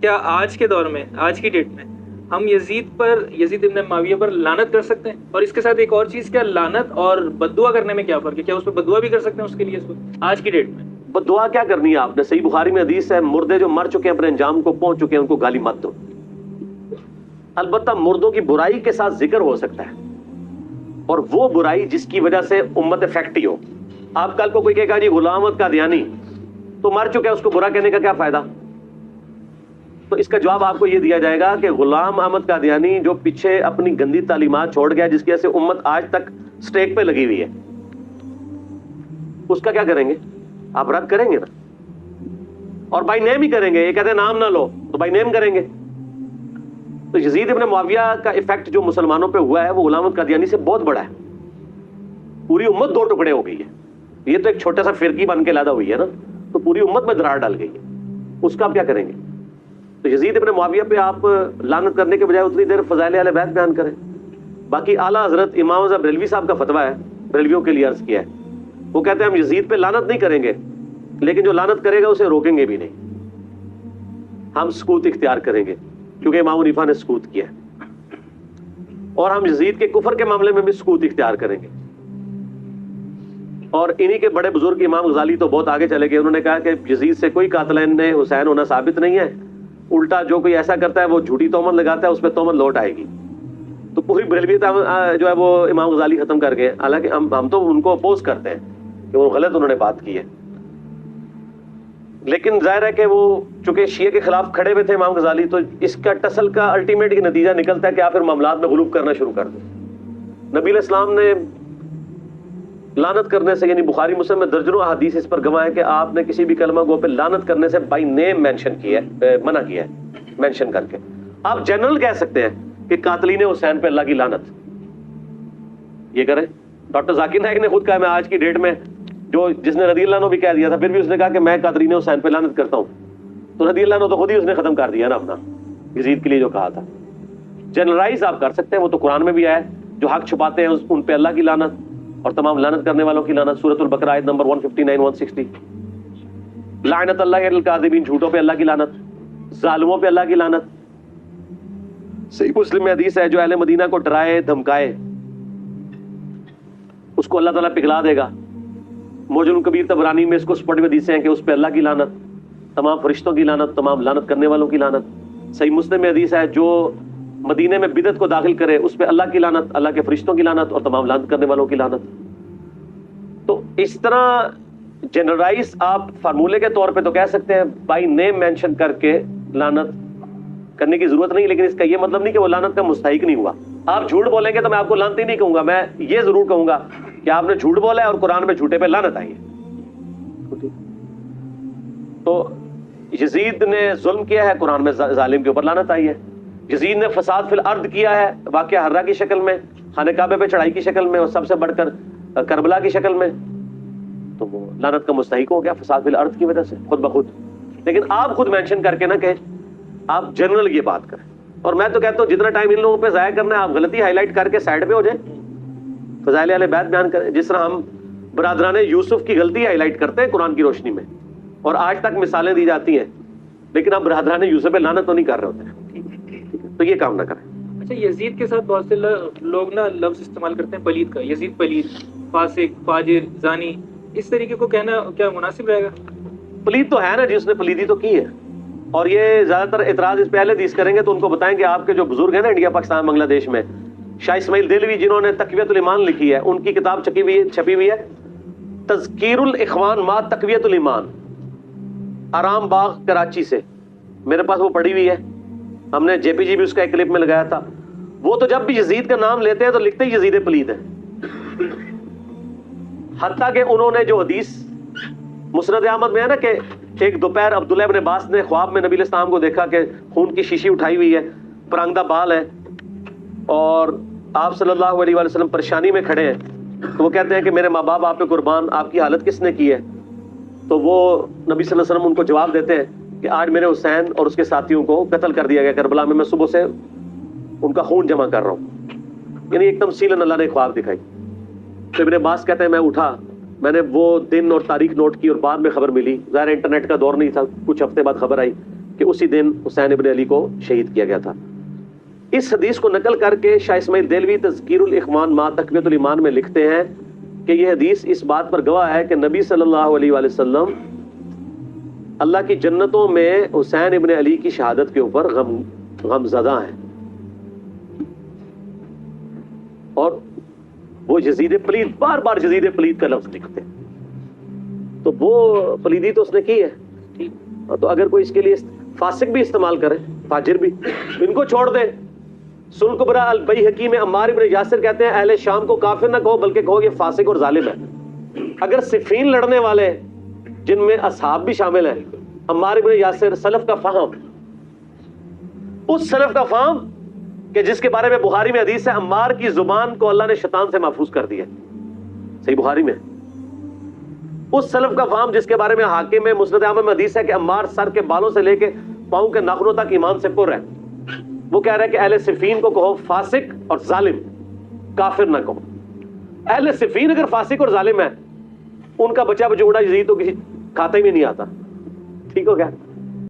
کیا آج کے دور میں، آج کی ڈیٹ میں ہم یزید ابن معاویہ پر لعنت کر سکتے ہیں؟ اور اس کے ساتھ ایک اور چیز، کیا لعنت اور بددعا کرنے میں کیا فرق ہے؟ کیا اس پہ بددعا بھی کر سکتے ہیں اس کے لیے اس وقت آج کی ڈیٹ میں؟ دعا کیا کرنی ہے آپ نے؟ صحیح بخاری میں حدیث ہے، مردے جو مر چکے ہیں اپنے انجام کو پہنچ چکے ہیں ان کو گالی مت دو۔ البتہ مردوں کی برائی کے ساتھ ذکر ہو سکتا ہے، اور وہ برائی جس کی وجہ سے امت افیکٹ ہو۔ آپ کل کو کوئی کہے گا جی غلام احمد قادیانی تو مر چکا ہے، اس کو برا کہنے کا کیا فائدہ؟ تو اس کا جواب آپ کو یہ دیا جائے گا کہ غلام احمد قادیانی جو پیچھے اپنی گندی تعلیمات چھوڑ گیا، جس کی وجہ سے امت آج تک سٹیک پہ لگی ہوئی ہے، اس کا کیا کریں گے؟ آپ رد کریں گے نا، اور بائی نیم ہی کریں گے۔ یہ کہتے ہیں نام نہ لو، تو بائی نیم کریں گے۔ تو یزید ابن معاویہ کا ایفیکٹ جو مسلمانوں پہ ہوا ہے وہ غلام احمد قادیانی سے بہت بڑا ہے۔ پوری امت دو ٹکڑے ہو گئی ہے، یہ تو ایک چھوٹا سا فرقی بن کے لیدا ہوئی ہے نا، تو پوری امت میں درار ڈال گئی ہے، اس کا آپ کیا کریں گے؟ تو یزید ابن معاویہ پہ آپ لعنت کرنے کے بجائے اتنی دیر فضائل اہل بیت بیان کریں۔ باقی اعلیٰ حضرت امام اعظم بریلوی صاحب کا فتویٰ ہے، بریلویوں کے لیے عرض کیا ہے، وہ کہتے ہیں ہم یزید پہ لعنت نہیں کریں گے، لیکن جو لعنت کرے گا اسے روکیں گے بھی نہیں، ہم سکوت اختیار کریں گے، کیونکہ امام حنیفہ نے سکوت کیا ہے، اور ہم یزید کے کفر کے معاملے میں بھی سکوت اختیار کریں گے۔ اور انہی کے بڑے بزرگ امام غزالی تو بہت آگے چلے گئے، انہوں نے کہا کہ یزید سے کوئی قاتلین نے حسین ہونا ثابت نہیں ہے، الٹا جو کوئی ایسا کرتا ہے وہ جھوٹی تہمت لگاتا ہے، اس پہ تہمت لوٹ آئے گی۔ تو پوری بریلویت جو ہے وہ امام غزالی ختم کر گئے، حالانکہ ہم تو ان کو اپوز کرتے ہیں کہ وہ غلط انہوں نے بات کی ہے، لیکن ظاہر ہے کہ وہ چونکہ شیعہ کے خلاف کھڑے ہوئے تھے امام غزالی، تو اس کا ٹسل کا الٹیمیٹ یہ نتیجہ نکلتا ہے کہ آپ پھر معاملات میں غلوب کرنا شروع کر دیں۔ نبی علیہ السلام نے لعنت کرنے سے، یعنی بخاری مسلم میں درجنوں احادیث اس پر گواہ ہے کہ آپ نے کسی بھی کلمہ گو پہ لعنت کرنے سے بائی نیم مینشن کیا ہے، منع کیا ہے مینشن کر کے۔ آپ جنرل کہہ سکتے ہیں کہ قاتلین حسین پہ اللہ کی لعنت، یہ کریں۔ ڈاکٹر ذاکر نائک نے خود کہا میں آج کی ڈیٹ میں جس نے رضی اللہ عنہ بھی کہہ دیا تھا، پھر بھی اس نے کہا کہ میں قاتلین حسین پہ لعنت کرتا ہوں، تو رضی اللہ عنہ تو خود ہی اس نے ختم کر دیا نا اپنا، یزید کے لیے جو کہا تھا۔ جنرلائز آپ کر سکتے ہیں، وہ تو قرآن میں بھی آیا ہے، جو حق چھپاتے ہیں ان پہ اللہ کی لعنت، اور تمام لعنت کرنے والوں کی لعنت۔ سورۃ البقرہ آیت نمبر 159 160، لعنت اللہ علی الکاذبین، جھوٹوں پہ اللہ کی لعنت، ظالموں پہ اللہ کی لعنت۔ صحیح مسلم میں حدیث ہے، جو اہل مدینہ کو ڈرائے دھمکائے اس کو اللہ تعالیٰ پگھلا دے گا۔ موجم الکبیر طبرانی میں اس کو سپٹ میں حدیثیں ہیں کہ اس پہ اللہ کی لعنت، تمام فرشتوں کی لعنت، تمام لعنت کرنے والوں کی لعنت۔ صحیح مسلم میں حدیث ہے، جو مدینے میں بدعت کو داخل کرے اس پہ اللہ کی لعنت، اللہ کے فرشتوں کی لعنت، اور تمام لعنت کرنے والوں کی لعنت۔ تو اس طرح جنرلائز آپ فارمولے کے طور پہ تو کہہ سکتے ہیں، بائی نیم مینشن کر کے لعنت کرنے کی ضرورت نہیں، لیکن اس کا یہ مطلب نہیں کہ وہ لعنت کا مستحق نہیں ہوا۔ آپ جھوٹ بولیں گے تو میں آپ کو لعنتی نہیں کہوں گا، میں یہ ضرور کہوں گا کہ آپ نے جھوٹ بولا ہے اور قرآن میں جھوٹے پہ لعنت آئی ہے۔ تو یزید نے ظلم کیا ہے، قرآن میں ظالم کے اوپر لعنت آئی ہے۔ یزید نے فساد فی الارض کیا ہے، واقعہ حرہ کی شکل میں، خانہ کعبہ پہ چڑھائی کی شکل میں، اور سب سے بڑھ کر کربلا کی شکل میں، تو وہ لعنت کا مستحق ہو گیا فساد فی الارض کی وجہ سے خود بخود۔ لیکن آپ خود مینشن کر کے نہ کہیں، آپ جنرل یہ بات کریں۔ اور میں تو کہتا ہوں جتنا ٹائم ان لوگوں پہ ضائع کرنا ہے، آپ غلطی ہائی لائٹ کر کے سائڈ پہ ہو جائیں، فضائل اہل بیت بیان کریں، جس طرح ہم برادران یوسف کی غلطی ہائی لائٹ کرتے ہیں قرآن کی روشنی میں، اور آج تک مثالیں دی جاتی ہیں، لیکن آپ برادران یوسف پہ لعنت تو نہیں کر رہے ہوتے ہیں، تو یہ کام نہ کریں۔ اچھا، یزید کے ساتھ بہت سے لوگ نا لفظ استعمال کرتے ہیں پلید کا، یزید پلید، فاسق، فاجر، زانی، اس طریقے کو کہنا کیا مناسب رہے گا؟ پلید تو ہے نا جی، اس نے پلیدی تو کی ہے، اور یہ زیادہ تر اعتراض اس پہ اہل حدیث کریں گے تو ان کو بتائیں کہ آپ کے جو بزرگ ہیں نا انڈیا پاکستان بنگلہ دیش میں، شاہ اسماعیل دہلوی جنہوں نے تقویت الایمان لکھی ہے، ان کی کتاب چھپی ہوئی ہے تذکیر الاخوان ما تقویت الایمان، آرام باغ کراچی سے، میرے پاس وہ پڑھی ہوئی ہے، ہم نے جے پی جی بھی اس کا ایک کلپ میں لگایا تھا۔ وہ تو جب بھی یزید کا نام لیتے ہیں تو لکھتے ہی یزید پلید ہے، حتیٰ کہ انہوں نے جو حدیث مسند احمد میں ہے نا کہ ایک دوپہر عبداللہ ابن عباس نے خواب میں نبی علیہ السلام کو دیکھا کہ خون کی شیشی اٹھائی ہوئی ہے، پرانگدہ بال ہے، اور آپ صلی اللہ علیہ وسلم پریشانی میں کھڑے ہیں، تو وہ کہتے ہیں کہ میرے ماں باپ آپ پہ قربان، آپ کی حالت کس نے کی ہے؟ تو وہ نبی صلی اللہ علیہ وسلم ان کو جواب دیتے ہیں کہ آج میرے حسین اور اس کے ساتھیوں کو قتل کر دیا گیا کربلا میں صبح سے ان کا خون جمع کر رہا ہوں، یعنی ایک تمثیل اللہ نے خواب دکھائی۔ تو ابن عباس کہتے ہیں میں اٹھا، میں نے وہ دن اور تاریخ نوٹ کی، اور بعد میں خبر ملی، ظاہر انٹرنیٹ کا دور نہیں تھا، کچھ ہفتے بعد خبر آئی کہ اسی دن حسین ابن علی کو شہید کیا گیا تھا. اس حدیث کو نقل کر کے شاہ اسماعیل دہلوی تذکیر الاخوان ما تقویۃ الایمان میں لکھتے ہیں کہ یہ حدیث اس بات پر گواہ ہے کہ نبی صلی اللہ علیہ وآلہ وسلم اللہ کی جنتوں میں حسین ابن علی کی شہادت کے اوپر غم زدہ ہیں. اور وہ یزید پلید بار بار یزید پلید کا لفظ لکھتے ہیں. تو وہ پلیدی تو اس نے کی ہے. تو اگر کوئی اس کے لیے فاسق بھی استعمال کرے, فاجر بھی, ان کو چھوڑ دے. سنن کبریٰ البیہقی میں عمار ابن یاسر کہتے ہیں اہل شام کو کافر نہ کہو بلکہ کہو یہ فاسق اور ظالم ہے. اگر صفین لڑنے والے جن میں اصحاب بھی شامل ہیں, عمار ابن یاسر, سلف کا فہم, اس سلف کا فہم کہ جس کے بارے میں بخاری میں حدیث ہے عمار کی زبان کو اللہ نے شیطان سے محفوظ کر دیا, صحیح بخاری میں. اس سلف کا فہم جس کے بارے میں حاکم میں مسند احمد میں حدیث ہے کہ عمار سر کے بالوں سے لے کے پاؤں کے ناخنوں تک ایمان سے پر ہے. وہ کہہ رہا ہے کہ اہل صفین کو کہو فاسق اور ظالم, کافر نہ کہو. اہل صفین اگر فاسق اور ظالم ہے, ان کا بچہ بچوڑا یزید تو کسی کھاتے میں نہیں آتا. ٹھیک ہو گیا.